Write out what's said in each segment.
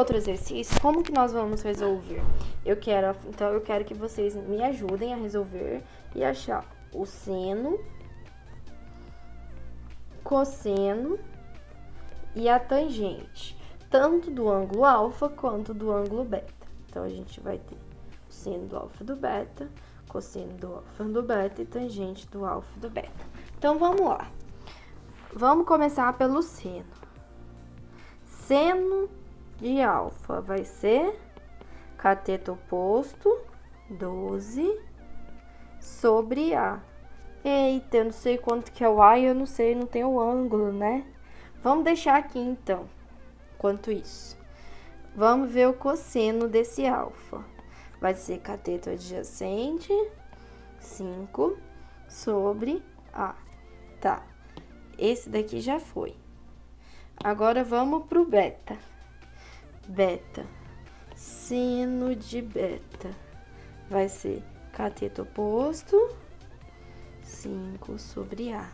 outro exercício, como que nós vamos resolver? Então, eu quero que vocês me ajudem a resolver e achar o seno, cosseno e a tangente, tanto do ângulo alfa quanto do ângulo beta. Então, a gente vai ter o seno do alfa e do beta, cosseno do alfa e do beta e tangente do alfa e do beta. Então, vamos lá. Vamos começar pelo seno. Seno de alfa vai ser cateto oposto, 12, sobre A. Eita, eu não sei quanto que é o A e eu não sei, não tem o ângulo, né? Vamos deixar aqui, então, enquanto isso. Vamos ver o cosseno desse alfa. Vai ser cateto adjacente, 5, sobre A. Tá, esse daqui já foi. Agora, vamos pro beta. Beta. Seno de beta vai ser cateto oposto, 5 sobre A,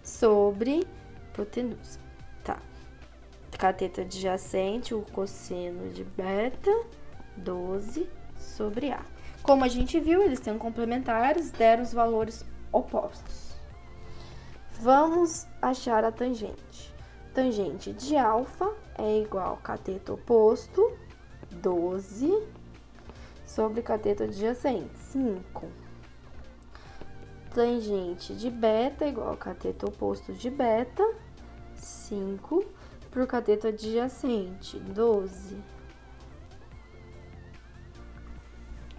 sobre hipotenusa. Tá. Cateto adjacente, o cosseno de beta, 12 sobre A. Como a gente viu, eles têm complementares, deram os valores opostos. Vamos achar a tangente. Tangente de alfa é igual a cateto oposto, 12, sobre cateto adjacente, 5. Tangente de beta é igual a cateto oposto de beta, 5, por cateto adjacente, 12.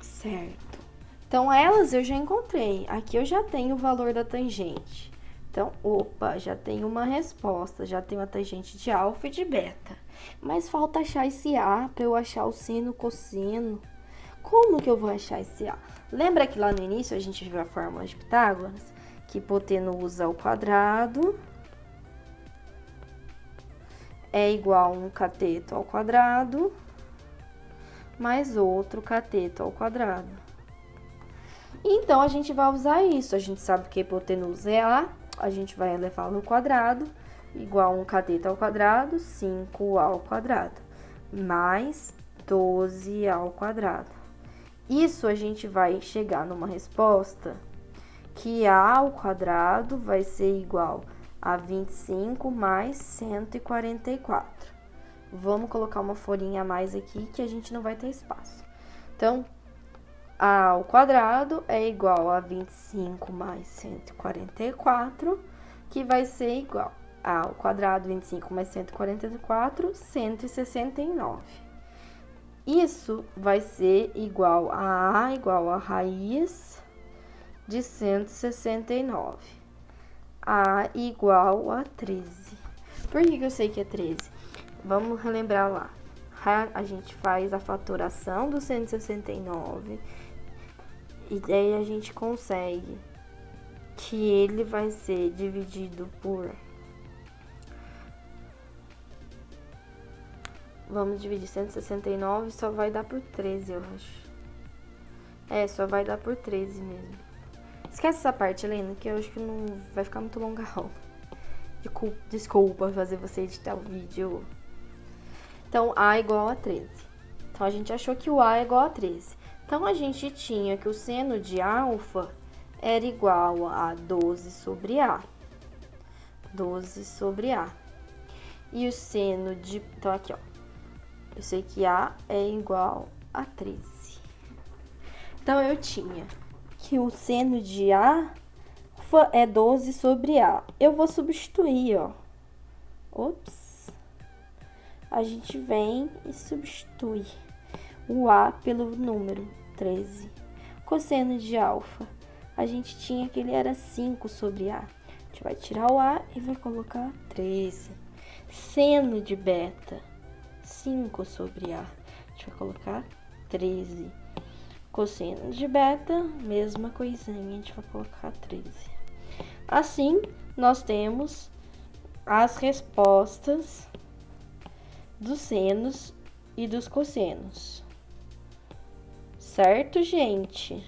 Certo. Então, elas eu já encontrei. Aqui eu já tenho o valor da tangente. Então, opa, já tenho uma resposta, já tenho a tangente de alfa e de beta. Mas falta achar esse A para eu achar o seno, cosseno. Como que eu vou achar esse A? Lembra que lá no início a gente viu a fórmula de Pitágoras? Que hipotenusa ao quadrado é igual a um cateto ao quadrado mais outro cateto ao quadrado. Então, a gente vai usar isso. A gente sabe que a hipotenusa é a gente vai elevar no quadrado, igual a um cateto ao quadrado, 5 ao quadrado, mais 12 ao quadrado. Isso a gente vai chegar numa resposta que A ao quadrado vai ser igual a 25 mais 144. Vamos colocar uma folhinha a mais aqui que a gente não vai ter espaço. Então, A ao quadrado é igual a 25 mais 144, que vai ser igual a ao quadrado, 25 mais 144, 169. Isso vai ser igual a igual a raiz de 169. A igual a 13. Por que eu sei que é 13? Vamos relembrar lá. A gente faz a fatoração do 169 e daí a gente consegue que ele vai ser dividido por... Vamos dividir 169, só vai dar por 13, eu acho. É, só vai dar por 13 mesmo. Esquece essa parte, Helena, que eu acho que não vai ficar muito longa. Desculpa fazer você editar o vídeo. Então, A igual a 13. Então, a gente achou que o A é igual a 13. Então, a gente tinha que o seno de alfa era igual a 12 sobre A. 12 sobre A. E o seno de... Então, aqui, ó. Eu sei que A é igual a 13. Então, eu tinha que o seno de A é 12 sobre A. Eu vou substituir, ó. Ops. A gente vem e substitui o A pelo número 13. Cosseno de alfa, a gente tinha que ele era 5 sobre A. A gente vai tirar o A e vai colocar 13. Seno de beta, 5 sobre A. A gente vai colocar 13. Cosseno de beta, mesma coisinha, a gente vai colocar 13. Assim, nós temos as respostas dos senos e dos cossenos. Certo, gente?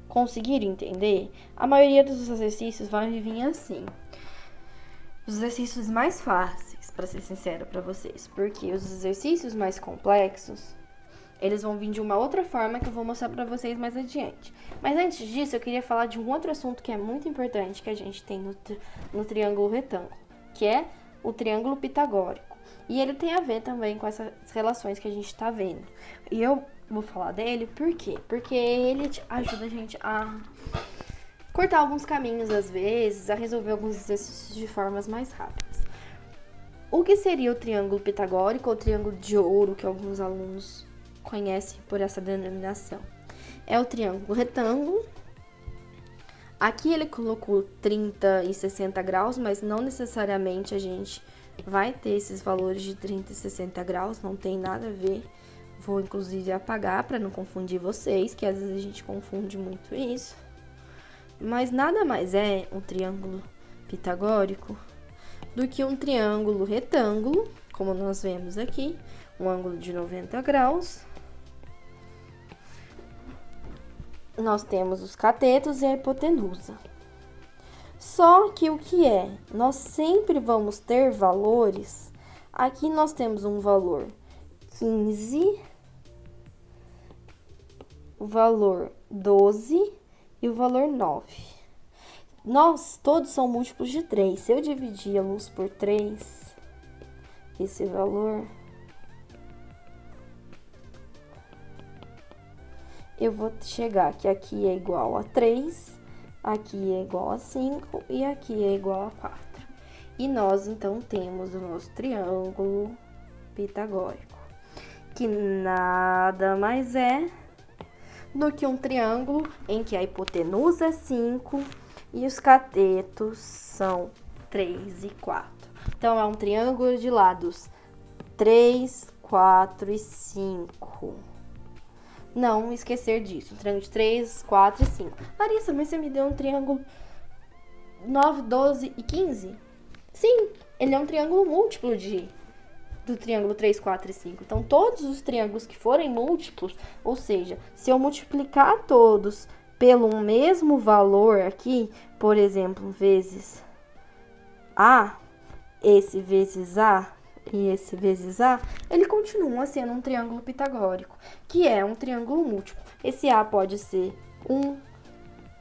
Conseguiram entender? A maioria dos exercícios vai vir assim. Os exercícios mais fáceis. pra ser sincera pra vocês. Porque os exercícios mais complexos, eles vão vir de uma outra forma que eu vou mostrar pra vocês mais adiante. Mas antes disso, eu queria falar de um outro assunto que é muito importante que a gente tem no triângulo retângulo, que é o triângulo pitagórico. E ele tem a ver também com essas relações que a gente tá vendo. E eu vou falar dele por quê? Porque ele ajuda a gente a cortar alguns caminhos às vezes, a resolver alguns exercícios de formas mais rápidas. O que seria o triângulo pitagórico ou triângulo de ouro, que alguns alunos conhecem por essa denominação? É o triângulo retângulo. Aqui ele colocou 30 e 60 graus, mas não necessariamente a gente vai ter esses valores de 30 e 60 graus, não tem nada a ver. Vou inclusive apagar para não confundir vocês, que às vezes a gente confunde muito isso. Mas nada mais é um triângulo pitagórico do que um triângulo retângulo, como nós vemos aqui, um ângulo de 90 graus. Nós temos os catetos e a hipotenusa. Só que o que é? Nós sempre vamos ter valores. Aqui nós temos um valor 15, o valor 12 e o valor 9. Nós todos são múltiplos de 3. Se eu dividir a luz por 3, esse valor, eu vou chegar que aqui é igual a 3, aqui é igual a 5 e aqui é igual a 4. E nós, então, temos o nosso triângulo pitagórico, que nada mais é do que um triângulo em que a hipotenusa é 5 e os catetos são 3 e 4. Então, é um triângulo de lados 3, 4 e 5. Não esquecer disso. Um triângulo de 3, 4 e 5. Larissa, mas você me deu um triângulo 9, 12 e 15? Sim, ele é um triângulo múltiplo do triângulo 3, 4 e 5. Então, todos os triângulos que forem múltiplos, ou seja, se eu multiplicar todos pelo mesmo valor aqui, por exemplo, vezes A, esse vezes A e esse vezes A, ele continua sendo um triângulo pitagórico, que é um triângulo múltiplo. Esse A pode ser 1,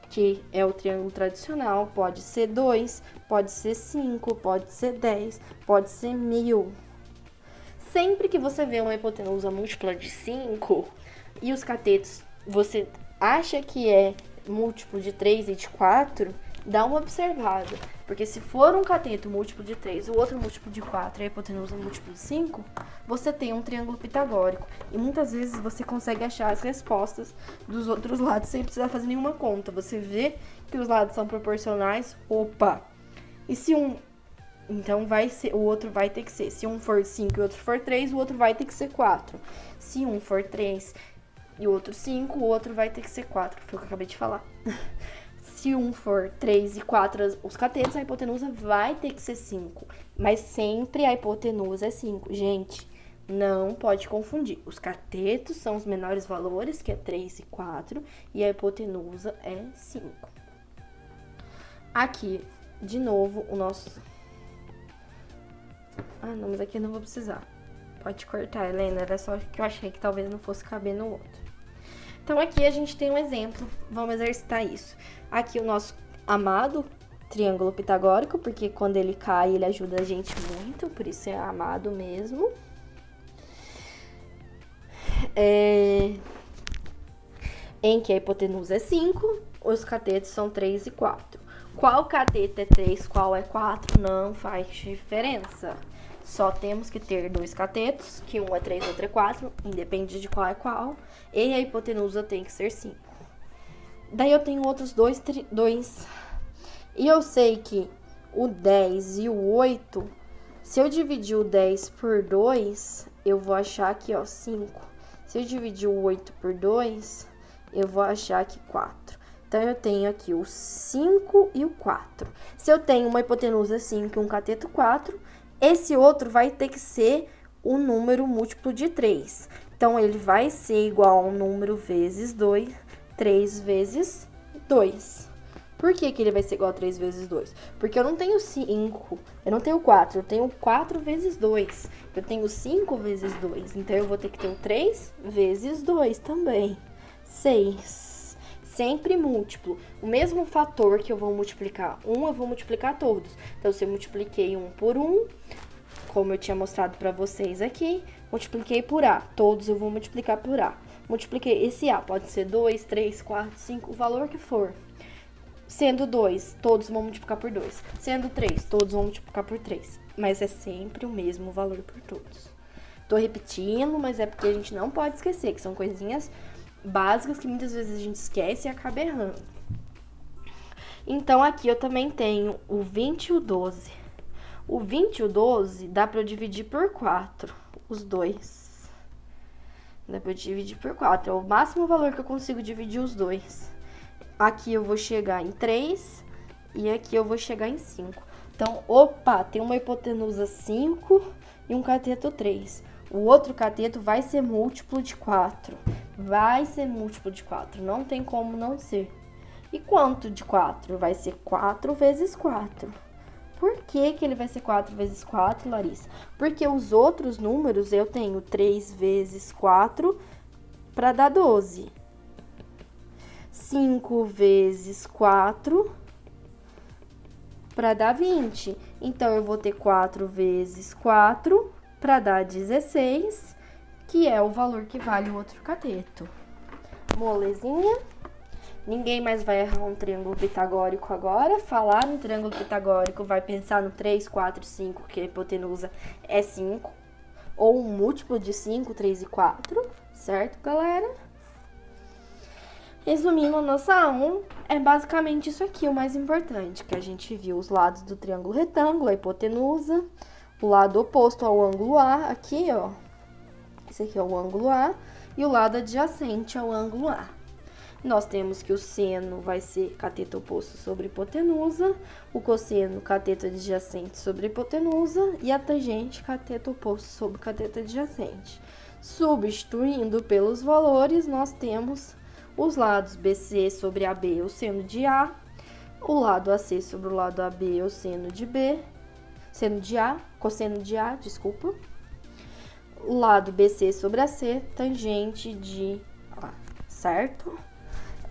que é o triângulo tradicional, pode ser 2, pode ser 5, pode ser 10, pode ser 1000. Sempre que você vê uma hipotenusa múltipla de 5 e os catetos você acha que é múltiplo de 3 e de 4, dá uma observada. Porque se for um cateto múltiplo de 3 e o outro múltiplo de 4 e a hipotenusa múltiplo de 5, você tem um triângulo pitagórico. E muitas vezes você consegue achar as respostas dos outros lados sem precisar fazer nenhuma conta. Você vê que os lados são proporcionais, opa! E se um... Então vai ser, o outro vai ter que ser. Se um for 5 e o outro for 3, o outro vai ter que ser 4. Se um for 3 e o outro 5, o outro vai ter que ser 4. Foi o que eu acabei de falar. Se um for 3 e 4, os catetos, a hipotenusa vai ter que ser 5. Mas sempre a hipotenusa é 5. Gente, não pode confundir. Os catetos são os menores valores, que é 3 e 4. E a hipotenusa é 5. Aqui, de novo, o nosso... Ah, não, mas aqui eu não vou precisar. Pode cortar, Helena. Era só que eu achei que talvez não fosse caber no outro. Então, aqui a gente tem um exemplo. Vamos exercitar isso. Aqui o nosso amado triângulo pitagórico, porque quando ele cai, ele ajuda a gente muito. Por isso é amado mesmo. Em que a hipotenusa é 5, os catetos são 3 e 4. Qual cateto é 3, qual é 4, não faz diferença. Só temos que ter 2 catetos, que um é 3 e outro é 4, independe de qual é qual. E a hipotenusa tem que ser 5. Daí eu tenho outros dois. E eu sei que o 10 e o 8, se eu dividir o 10 por 2, eu vou achar aqui, ó, 5. Se eu dividir o 8 por 2, eu vou achar aqui 4. Então, eu tenho aqui o 5 e o 4. Se eu tenho uma hipotenusa 5 e um cateto 4, esse outro vai ter que ser um número múltiplo de 3. Então, ele vai ser igual a um número vezes 2, 3 vezes 2. Por que que ele vai ser igual a 3 vezes 2? Porque eu não tenho 5, eu não tenho 4, eu tenho 4 vezes 2. Eu tenho 5 vezes 2, então eu vou ter que ter o 3 vezes 2 também. 6. Sempre múltiplo. O mesmo fator que eu vou multiplicar eu vou multiplicar todos. Então, se eu multipliquei 1 por 1, como eu tinha mostrado para vocês aqui, multipliquei por A. Todos eu vou multiplicar por A. Multipliquei esse A, pode ser 2, 3, 4, 5, o valor que for. Sendo 2, todos vão multiplicar por 2. Sendo 3, todos vão multiplicar por 3. Mas é sempre o mesmo valor por todos. Tô repetindo, mas é porque a gente não pode esquecer, que são coisinhas básicas que muitas vezes a gente esquece e acaba errando. Então, aqui eu também tenho o 20 e o 12. O 20 e o 12 dá pra eu dividir por 4, os dois. Dá pra eu dividir por 4, é o máximo valor que eu consigo dividir os dois. Aqui eu vou chegar em 3 e aqui eu vou chegar em 5. Então, opa, tem uma hipotenusa 5 e um cateto 3. O outro cateto vai ser múltiplo de 4. Vai ser múltiplo de 4, não tem como não ser. E quanto de 4? Vai ser 4 vezes 4. Por que que ele vai ser 4 vezes 4, Larissa? Porque os outros números eu tenho 3 vezes 4 para dar 12. 5 vezes 4 para dar 20. Então, eu vou ter 4 vezes 4 para dar 16, que é o valor que vale o outro cateto. Molezinha? Ninguém mais vai errar um triângulo pitagórico agora. Falar no triângulo pitagórico, vai pensar no 3, 4 e 5, que a hipotenusa é 5. Ou um múltiplo de 5, 3 e 4. Certo, galera? Resumindo, a nossa A1 é basicamente isso aqui, o mais importante, que a gente viu os lados do triângulo retângulo, a hipotenusa, o lado oposto ao ângulo A, aqui, ó, esse aqui é o ângulo A, e o lado adjacente ao ângulo A. Nós temos que o seno vai ser cateto oposto sobre hipotenusa, o cosseno cateto adjacente sobre hipotenusa e a tangente cateto oposto sobre cateto adjacente. Substituindo pelos valores, nós temos os lados BC sobre AB, o seno de A, o lado AC sobre o lado AB, o seno de B, seno de A, cosseno de A, desculpa. O lado BC sobre AC, tangente de A, certo?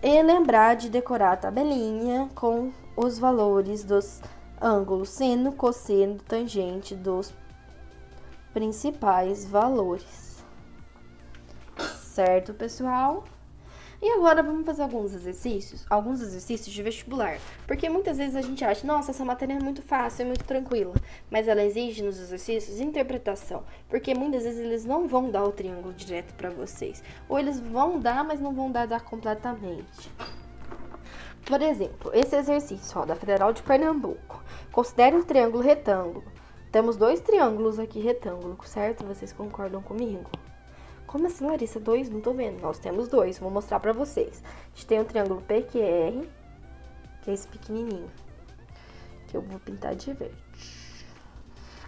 E lembrar de decorar a tabelinha com os valores dos ângulos seno, cosseno, tangente dos principais valores. Certo, pessoal? E agora vamos fazer alguns exercícios de vestibular. Porque muitas vezes a gente acha, nossa, essa matéria é muito fácil, é muito tranquila. Mas ela exige nos exercícios interpretação. Porque muitas vezes eles não vão dar o triângulo direto para vocês. Ou eles vão dar, mas não vão dar completamente. Por exemplo, esse exercício, ó, da Federal de Pernambuco. Considere um triângulo retângulo. Temos 2 triângulos aqui retângulo, certo? Vocês concordam comigo? Como assim, Larissa? 2? Não tô vendo. Nós temos 2. Vou mostrar pra vocês. A gente tem o triângulo PQR, que é esse pequenininho, que eu vou pintar de verde.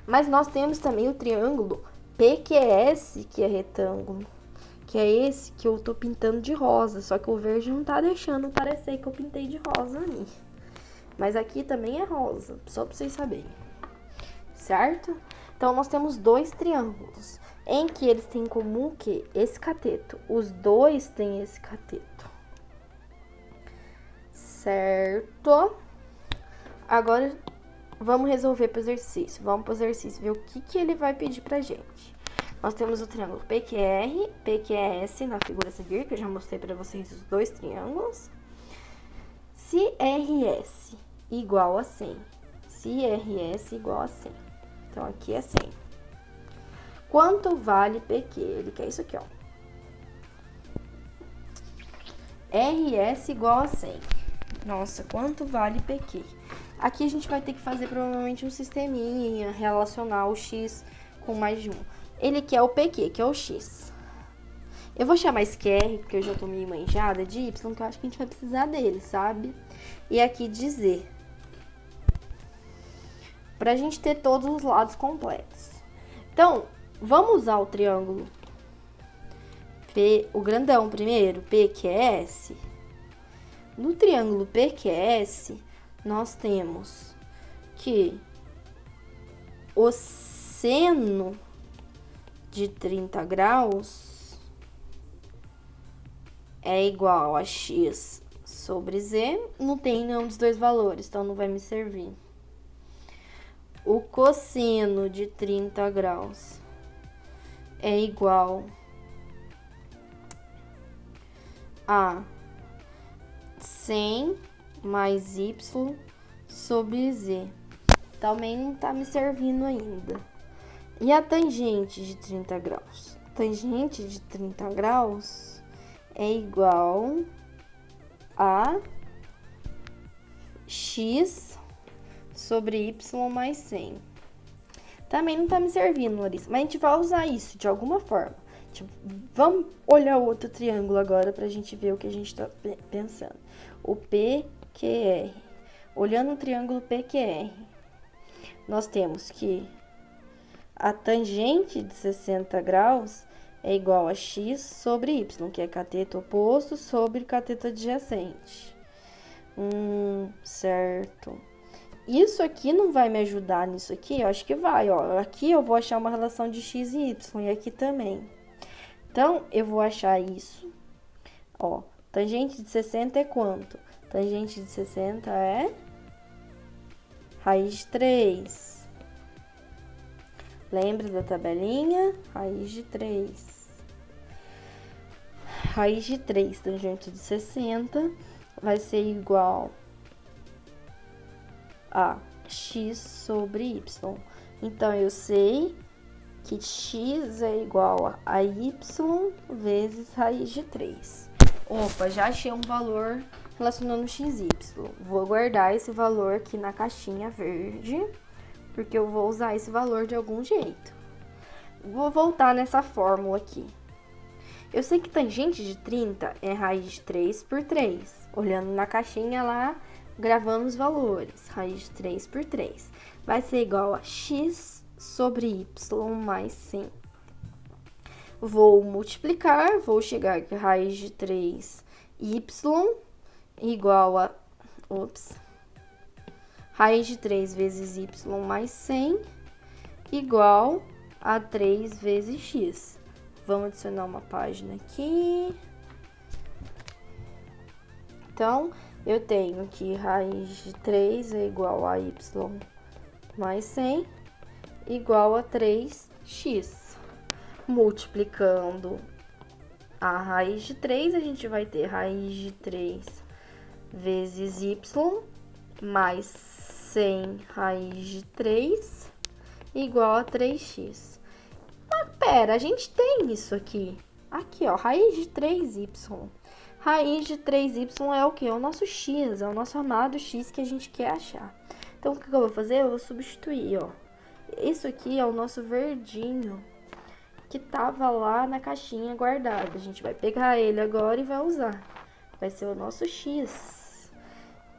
Mas nós temos também o triângulo PQS, que é retângulo, que é esse que eu tô pintando de rosa. Só que o verde não tá deixando parecer que eu pintei de rosa ali. Mas aqui também é rosa, só pra vocês saberem. Certo? Então, nós temos 2 triângulos, em que eles têm em comum o quê? Esse cateto. Os dois têm esse cateto. Certo? Agora, vamos resolver para o exercício. Vamos para o exercício, ver o que ele vai pedir pra gente. Nós temos o triângulo PQR, PQS na figura a seguir, que eu já mostrei para vocês os 2 triângulos. Se RS igual a 100. Se RS igual a 100. Então, aqui é 100. Quanto vale PQ? Ele quer isso aqui, ó. RS igual a 100. Nossa, quanto vale PQ? Aqui a gente vai ter que fazer provavelmente um sisteminha, relacionar o X com mais de um. Ele quer o PQ, que é o X. Eu vou chamar esse QR, porque eu já tô meio manjada de Y, que eu acho que a gente vai precisar dele, sabe? E aqui dizer. Pra gente ter todos os lados completos. Então, vamos usar o triângulo P, o grandão primeiro, PQS. No triângulo PQS, nós temos que o seno de 30 graus é igual a x sobre z. Não tem nenhum dos dois valores, então não vai me servir. O cosseno de 30 graus é igual a 100 mais y sobre z. Também não tá me servindo ainda. E a tangente de 30 graus? Tangente de 30 graus é igual a x sobre y mais 100. Também não tá me servindo, Larissa. Mas a gente vai usar isso de alguma forma. Vamos olhar o outro triângulo agora pra gente ver o que a gente tá pensando. O PQR. Olhando o triângulo PQR, nós temos que a tangente de 60 graus é igual a x sobre y, que é cateto oposto sobre cateto adjacente. Certo. Isso aqui não vai me ajudar nisso aqui? Eu acho que vai, ó. Aqui eu vou achar uma relação de x e y, e aqui também. Então, eu vou achar isso. Ó, tangente de 60 é quanto? Tangente de 60 é raiz de 3. Lembra da tabelinha? Raiz de 3. Raiz de 3, tangente de 60, vai ser igual a x sobre y. Então, eu sei que x é igual a y vezes raiz de 3. Opa, já achei um valor relacionando x e y. Vou guardar esse valor aqui na caixinha verde, porque eu vou usar esse valor de algum jeito. Vou voltar nessa fórmula aqui. Eu sei que tangente de 30 é raiz de 3 por 3. Olhando na caixinha lá, gravando os valores. Raiz de 3 por 3. Vai ser igual a x sobre y mais 100. Vou multiplicar, vou chegar aqui, raiz de 3y igual a... Raiz de 3 vezes y mais 100 igual a 3 vezes x. Vamos adicionar uma página aqui. Então, eu tenho que raiz de 3 é igual a y mais 100 igual a 3x. Multiplicando a raiz de 3, a gente vai ter raiz de 3 vezes y mais 100 raiz de 3 igual a 3x. Mas pera, a gente tem isso aqui. Aqui, ó, raiz de 3y. Raiz de 3y é o quê? É o nosso x, é o nosso amado x que a gente quer achar. Então, o que eu vou fazer? Eu vou substituir, ó. Isso aqui é o nosso verdinho que tava lá na caixinha guardado. A gente vai pegar ele agora e vai usar. Vai ser o nosso x.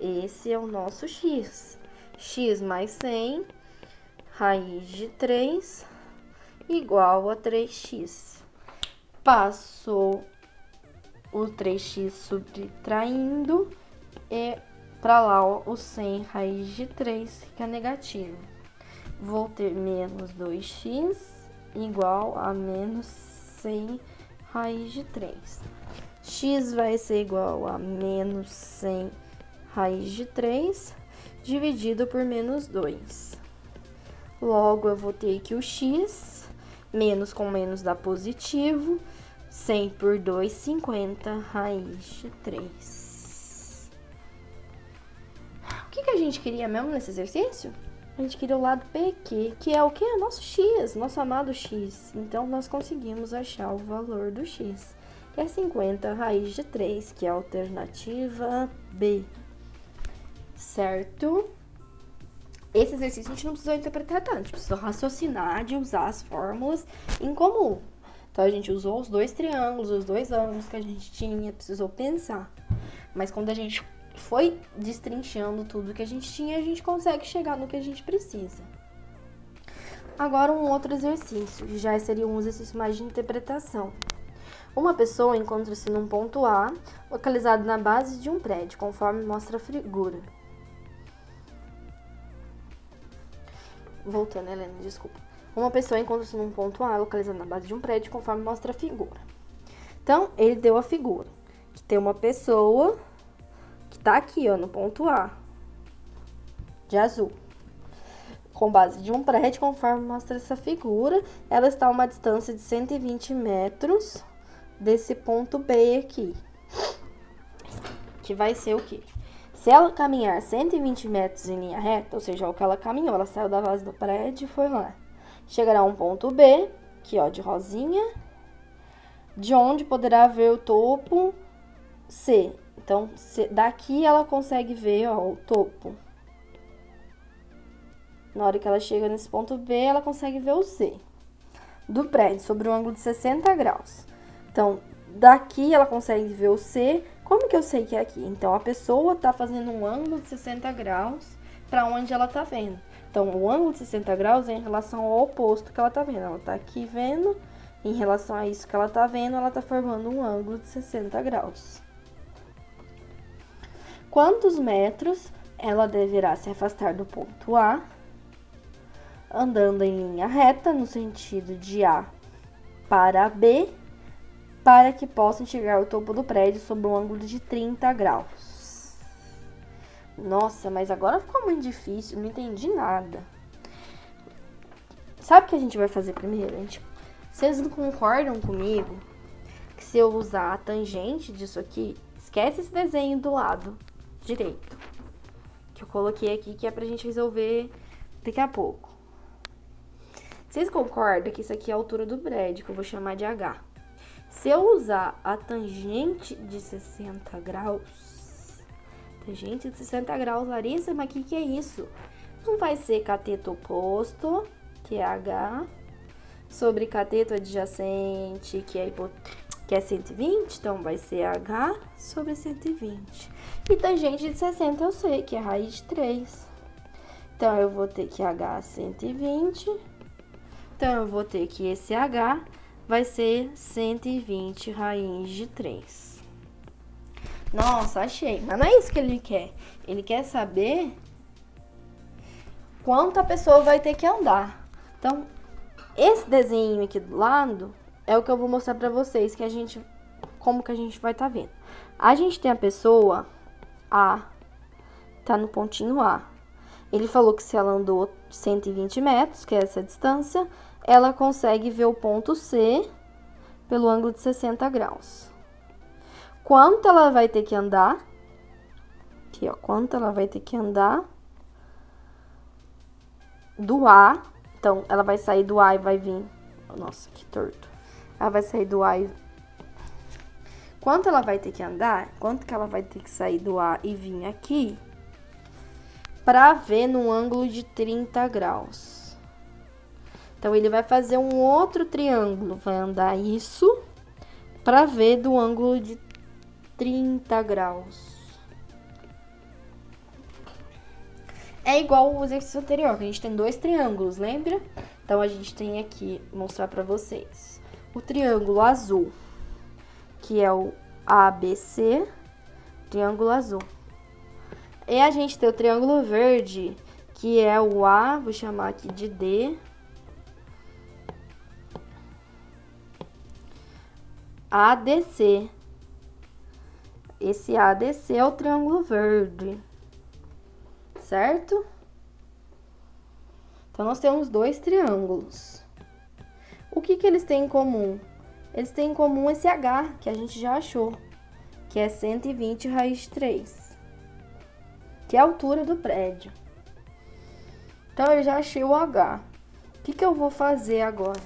Esse é o nosso x. X mais 100, raiz de 3, igual a 3x. Passou o 3x subtraindo e para lá ó, o 100 raiz de 3 fica negativo. Vou ter menos 2x igual a menos 100 raiz de 3. X vai ser igual a menos 100 raiz de 3 dividido por menos 2. Logo, eu vou ter que o x, menos com menos dá positivo, 100 por 2, 50 raiz de 3. O que a gente queria mesmo nesse exercício? A gente queria o lado PQ, que é o que? Nosso x, nosso amado x. Então, nós conseguimos achar o valor do x, que é 50 raiz de 3, que é a alternativa B. Certo? Esse exercício a gente não precisou interpretar tanto, a gente precisou raciocinar de usar as fórmulas em comum. Então, a gente usou os dois triângulos, os dois ângulos que a gente tinha, precisou pensar. Mas quando a gente foi destrinchando tudo que a gente tinha, a gente consegue chegar no que a gente precisa. Agora, um outro exercício, já seria um exercício mais de interpretação. Uma pessoa encontra-se num ponto A, localizado na base de um prédio, conforme mostra a figura. Voltando, Helena, desculpa. Uma pessoa encontra-se num ponto A, localizado na base de um prédio, conforme mostra a figura. Então, ele deu a figura. Que tem uma pessoa que tá aqui, ó, no ponto A, de azul. Com base de um prédio, conforme mostra essa figura, ela está a uma distância de 120 metros desse ponto B aqui. Que vai ser o quê? Se ela caminhar 120 metros em linha reta, ou seja, o que ela caminhou, ela saiu da base do prédio e foi lá. Chegará a um ponto B, aqui ó, de rosinha, de onde poderá ver o topo C. Então, daqui ela consegue ver, ó, o topo. Na hora que ela chega nesse ponto B, ela consegue ver o C do prédio, sobre um ângulo de 60 graus. Então, daqui ela consegue ver o C. Como que eu sei que é aqui? Então, a pessoa tá fazendo um ângulo de 60 graus para onde ela tá vendo. Então, o ângulo de 60 graus é em relação ao oposto que ela tá vendo. Ela tá aqui vendo, em relação a isso que ela tá vendo, ela tá formando um ângulo de 60 graus. Quantos metros ela deverá se afastar do ponto A, andando em linha reta, no sentido de A para B, para que possa enxergar o topo do prédio sob um ângulo de 30 graus. Nossa, mas agora ficou muito difícil, não entendi nada. Sabe o que a gente vai fazer primeiro? Vocês não concordam comigo que se eu usar a tangente disso aqui, esquece esse desenho do lado direito, que eu coloquei aqui, que é pra gente resolver daqui a pouco. Vocês concordam que isso aqui é a altura do prédio, que eu vou chamar de H? Se eu usar a tangente de 60 graus... Tangente de 60 graus, Larissa, mas o que é isso? Não vai ser cateto oposto, que é H, sobre cateto adjacente, que é 120, então vai ser H sobre 120. E tangente de 60 eu sei, que é raiz de 3. Então, eu vou ter que H 120... Então, eu vou ter que esse H vai ser 120 raiz de 3. Nossa, achei. Mas não é isso que ele quer. Ele quer saber quanto a pessoa vai ter que andar. Então, esse desenho aqui do lado é o que eu vou mostrar pra vocês, como que a gente vai estar vendo. A gente tem a pessoa A, tá no pontinho A. Ele falou que se ela andou 120 metros, que é essa distância, ela consegue ver o ponto C pelo ângulo de 60 graus. Quanto ela vai ter que andar? Aqui, ó, quanto ela vai ter que andar do A. Então, ela vai sair do A e vai vir... Nossa, que torto. Ela vai sair do A e... Quanto ela vai ter que andar? Quanto que ela vai ter que sair do A e vir aqui? Para ver no ângulo de 30 graus. Então, ele vai fazer um outro triângulo, vai andar isso para ver do ângulo de 30 graus. É igual o exercício anterior, que a gente tem dois triângulos, lembra? Então, a gente tem aqui, vou mostrar para vocês, o triângulo azul, que é o ABC, triângulo azul. E a gente tem o triângulo verde, que é o A, vou chamar aqui de D, ADC. Esse ADC é o triângulo verde, certo? Então, nós temos dois triângulos. O que eles têm em comum? Eles têm em comum esse H, que a gente já achou, que é 120 raiz de 3, que é a altura do prédio. Então, eu já achei o H. O que eu vou fazer agora?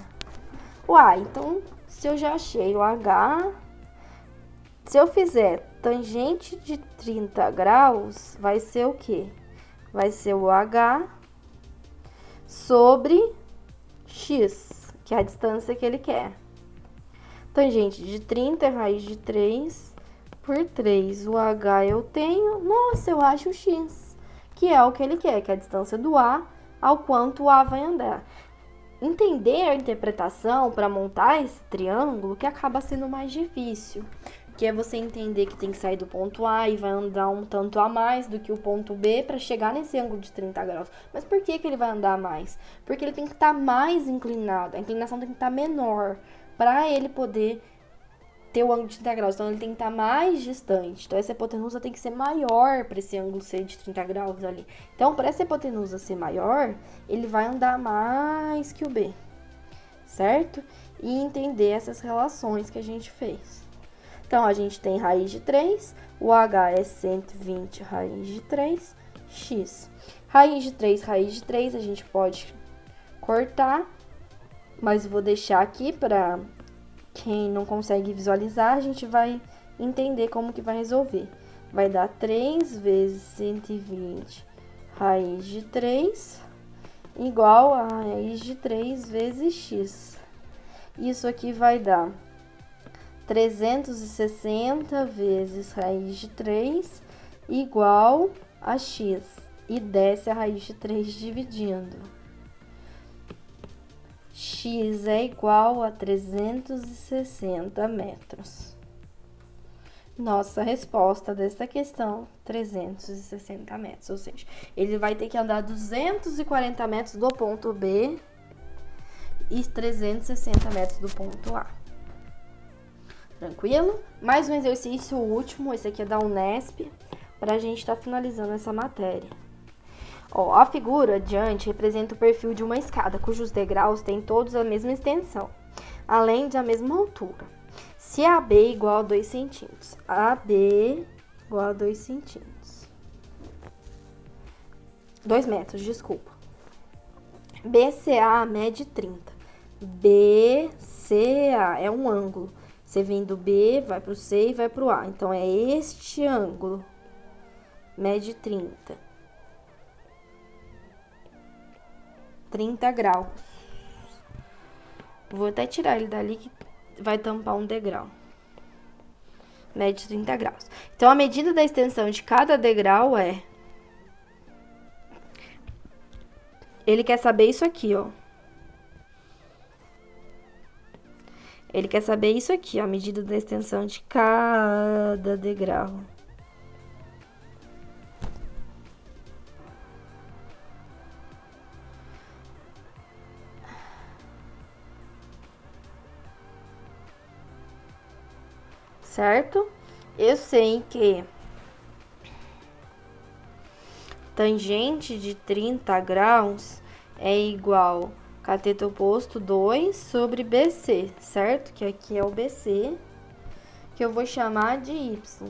Uai, então, se eu já achei o H, se eu fizer tangente de 30 graus, vai ser o quê? Vai ser o H sobre X, que é a distância que ele quer. Tangente de 30 é raiz de 3 por 3. O H eu tenho, nossa, eu acho o X, que é o que ele quer, que é a distância do A ao quanto o A vai andar. entender a interpretação para montar esse triângulo que acaba sendo mais difícil. Que é você entender que tem que sair do ponto A e vai andar um tanto a mais do que o ponto B para chegar nesse ângulo de 30 graus. Mas por que ele vai andar mais? Porque ele tem que estar mais inclinado, a inclinação tem que estar menor para ele poder ter o ângulo de 30 graus. Então ele tem que estar mais distante. Então essa hipotenusa tem que ser maior para esse ângulo ser de 30 graus ali. Então para essa hipotenusa ser maior, ele vai andar mais que o B, certo? E entender essas relações que a gente fez. Então, a gente tem raiz de 3, o H é 120 raiz de 3, x. Raiz de 3, a gente pode cortar, mas vou deixar aqui para quem não consegue visualizar, a gente vai entender como que vai resolver. Vai dar 3 vezes 120 raiz de 3 igual a raiz de 3 vezes x. Isso aqui vai dar 360 vezes raiz de 3 igual a x. E desce a raiz de 3 dividindo. X é igual a 360 metros. Nossa resposta dessa questão, 360 metros. Ou seja, ele vai ter que andar 240 metros do ponto B e 360 metros do ponto A. Tranquilo? Mais um exercício último, esse aqui é da Unesp, para a gente estar finalizando essa matéria. Ó, a figura adiante representa o perfil de uma escada, cujos degraus têm todos a mesma extensão, além de a mesma altura. Se AB é igual a 2 centímetros, AB igual a 2 centímetros. 2 metros, desculpa. BCA mede 30. BCA é um ângulo. Você vem do B, vai para o C e vai para o A. Então, é este ângulo. Mede 30. 30 graus. Vou até tirar ele dali que vai tampar um degrau. Mede 30 graus. Então, a medida da extensão de cada degrau é... Ele quer saber isso aqui, ó. Ele quer saber isso aqui, ó, a medida da extensão de cada degrau. Certo? Eu sei que tangente de 30 graus é igual cateto oposto 2 sobre BC, certo? Que aqui é o BC, que eu vou chamar de Y.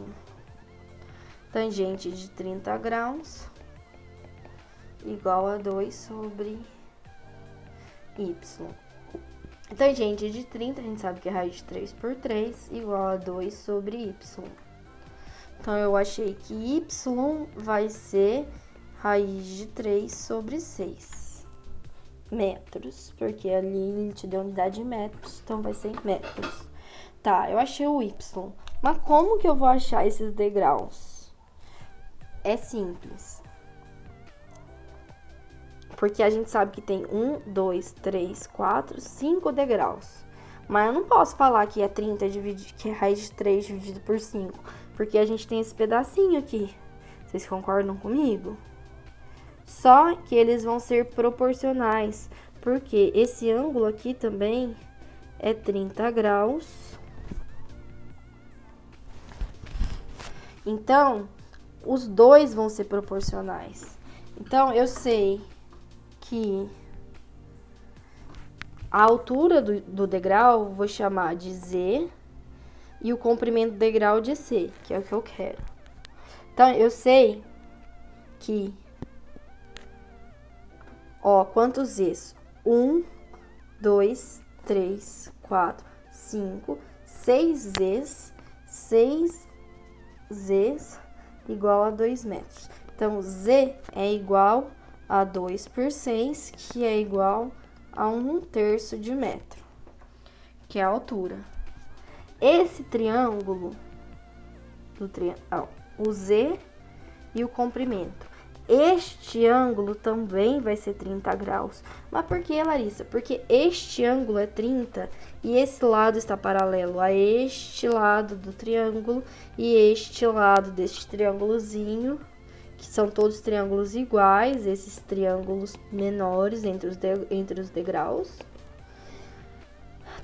Tangente de 30 graus igual a 2 sobre Y. Tangente de 30, a gente sabe que é raiz de 3 por 3, igual a 2 sobre Y. Então, eu achei que Y vai ser raiz de 3 sobre 6 metros, porque ali ele te deu unidade de metros, então vai ser em metros. Tá, eu achei o Y. Mas como que eu vou achar esses degraus? É simples. Porque a gente sabe que tem 1, 2, 3, 4, 5 degraus. Mas eu não posso falar que é 30 dividido, que é raiz de 3 dividido por 5. Porque a gente tem esse pedacinho aqui. Vocês concordam comigo? Só que eles vão ser proporcionais. Porque esse ângulo aqui também é 30 graus. Então, os dois vão ser proporcionais. Então, eu sei que a altura do degrau vou chamar de Z e o comprimento do degrau de C, que é o que eu quero. Então, eu sei que, ó, quantos Zs? 1, 2, 3, 4, 5, 6 Zs, 6 Zs igual a 2 metros. Então, Z é igual a 2 por 6, que é igual a 1/3 de metro, que é a altura. Esse triângulo, o Z e o comprimento, este ângulo também vai ser 30 graus. Mas por que, Larissa? Porque este ângulo é 30 e esse lado está paralelo a este lado do triângulo e este lado deste triângulozinho, que são todos triângulos iguais, esses triângulos menores entre os degraus.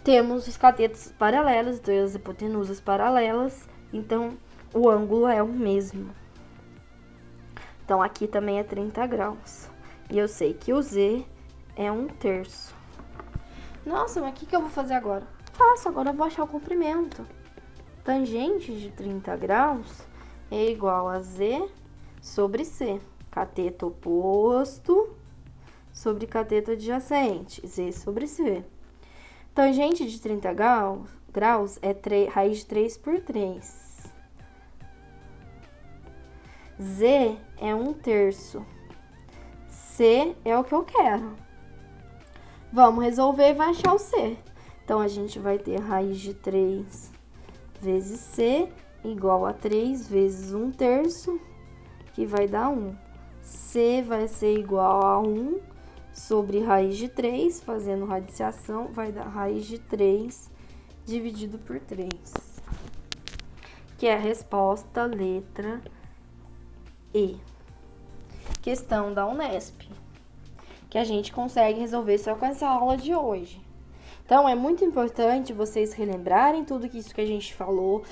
Temos os catetos paralelos, as hipotenusas paralelas, então o ângulo é o mesmo. Então, aqui também é 30 graus. E eu sei que o Z é 1/3. Nossa, mas o que eu vou fazer agora? Faço, agora eu vou achar o comprimento. Tangente de 30 graus é igual a Z sobre C. Cateto oposto sobre cateto adjacente. Z sobre C. Tangente de 30 graus é raiz de 3 por 3. Z é 1/3. C é o que eu quero. Vamos resolver e vai achar o C. Então, a gente vai ter raiz de 3 vezes C igual a 3 vezes 1/3, que vai dar 1. C vai ser igual a 1 sobre raiz de 3, fazendo radiciação, vai dar raiz de 3 dividido por 3. Que é a resposta, letra E. Questão da Unesp, que a gente consegue resolver só com essa aula de hoje. Então, é muito importante vocês relembrarem tudo isso que a gente falou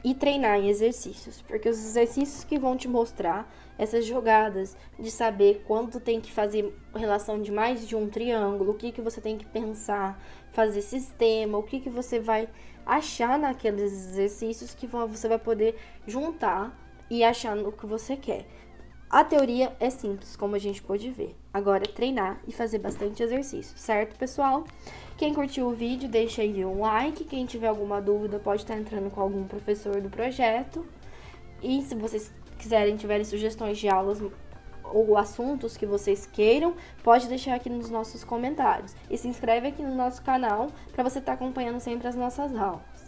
e treinar em exercícios, porque os exercícios que vão te mostrar essas jogadas de saber quanto tem que fazer relação de mais de um triângulo, o que você tem que pensar, fazer sistema, o que você vai achar naqueles exercícios que você vai poder juntar e achar no que você quer. A teoria é simples, como a gente pôde ver. Agora é treinar e fazer bastante exercício, certo, pessoal? Quem curtiu o vídeo, deixa aí um like. Quem tiver alguma dúvida, pode estar entrando com algum professor do projeto. E se vocês tiverem sugestões de aulas ou assuntos que vocês queiram, pode deixar aqui nos nossos comentários. E se inscreve aqui no nosso canal para você estar acompanhando sempre as nossas aulas.